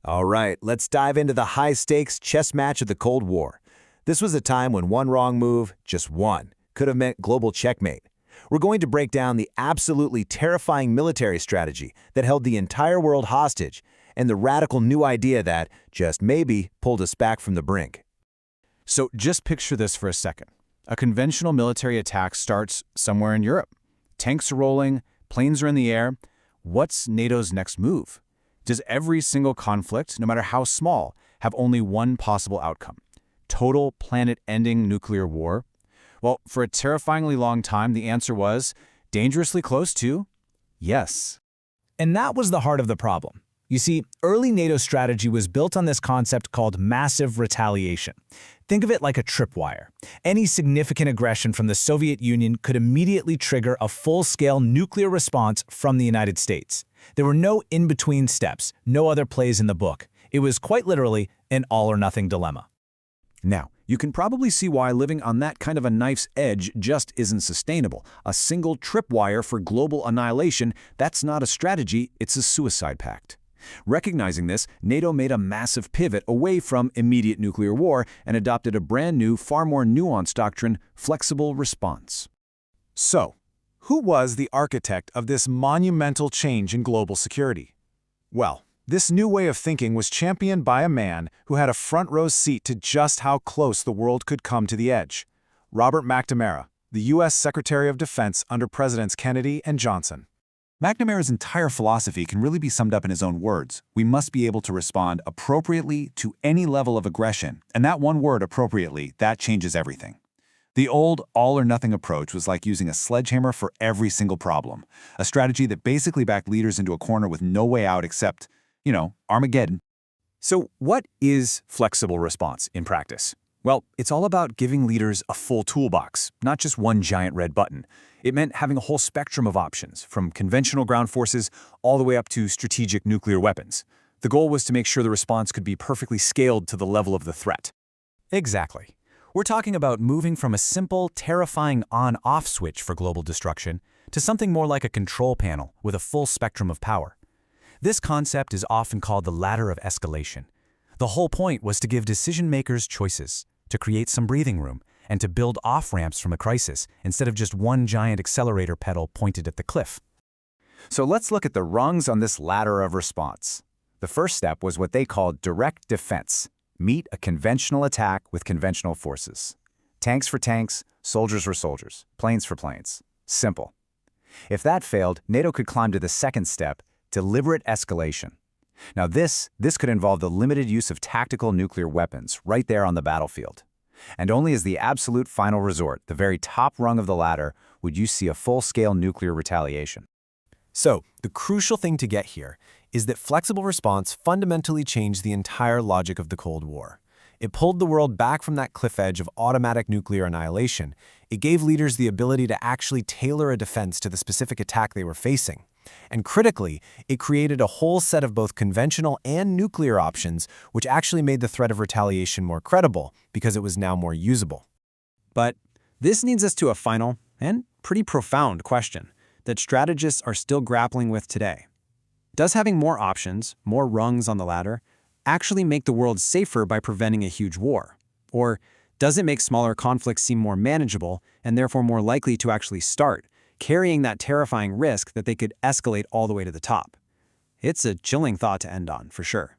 All right, let's dive into the high-stakes chess match of the Cold War. This was a time when one wrong move, just one, could have meant global checkmate. We're going to break down the absolutely terrifying military strategy that held the entire world hostage and the radical new idea that, just maybe, pulled us back from the brink. So just picture this for a second. A conventional military attack starts somewhere in Europe. Tanks are rolling, planes are in the air. What's NATO's next move? Does every single conflict, no matter how small, have only one possible outcome? Total planet-ending nuclear war? Well, for a terrifyingly long time, the answer was dangerously close to yes. And that was the heart of the problem. You see, early NATO strategy was built on this concept called massive retaliation. Think of it like a tripwire. Any significant aggression from the Soviet Union could immediately trigger a full-scale nuclear response from the United States. There were no in-between steps, no other plays in the book. It was quite literally an all-or-nothing dilemma. Now, you can probably see why living on that kind of a knife's edge just isn't sustainable. A single tripwire for global annihilation, that's not a strategy, it's a suicide pact. Recognizing this, NATO made a massive pivot away from immediate nuclear war and adopted a brand new, far more nuanced doctrine, flexible response. So, who was the architect of this monumental change in global security? Well, this new way of thinking was championed by a man who had a front-row seat to just how close the world could come to the edge. Robert McNamara, the U.S. Secretary of Defense under Presidents Kennedy and Johnson. McNamara's entire philosophy can really be summed up in his own words. We must be able to respond appropriately to any level of aggression, and that one word, appropriately, that changes everything. The old all-or-nothing approach was like using a sledgehammer for every single problem, a strategy that basically backed leaders into a corner with no way out except, Armageddon. So what is flexible response in practice? Well, it's all about giving leaders a full toolbox, not just one giant red button. It meant having a whole spectrum of options, from conventional ground forces all the way up to strategic nuclear weapons. The goal was to make sure the response could be perfectly scaled to the level of the threat. Exactly. We're talking about moving from a simple, terrifying on-off switch for global destruction to something more like a control panel with a full spectrum of power. This concept is often called the ladder of escalation. The whole point was to give decision-makers choices, to create some breathing room, and to build off-ramps from a crisis instead of just one giant accelerator pedal pointed at the cliff. So let's look at the rungs on this ladder of response. The first step was what they called direct defense. Meet a conventional attack with conventional forces. Tanks for tanks, soldiers for soldiers, planes for planes. Simple. If that failed, NATO could climb to the second step, deliberate escalation. Now this could involve the limited use of tactical nuclear weapons right there on the battlefield. And only as the absolute final resort, the very top rung of the ladder, would you see a full-scale nuclear retaliation. So, the crucial thing to get here is that flexible response fundamentally changed the entire logic of the Cold War. It pulled the world back from that cliff edge of automatic nuclear annihilation. It gave leaders the ability to actually tailor a defense to the specific attack they were facing. And critically, it created a whole set of both conventional and nuclear options, which actually made the threat of retaliation more credible because it was now more usable. But this leads us to a final and pretty profound question that strategists are still grappling with today. Does having more options, more rungs on the ladder, actually make the world safer by preventing a huge war? Or does it make smaller conflicts seem more manageable and therefore more likely to actually start, carrying that terrifying risk that they could escalate all the way to the top? It's a chilling thought to end on, for sure.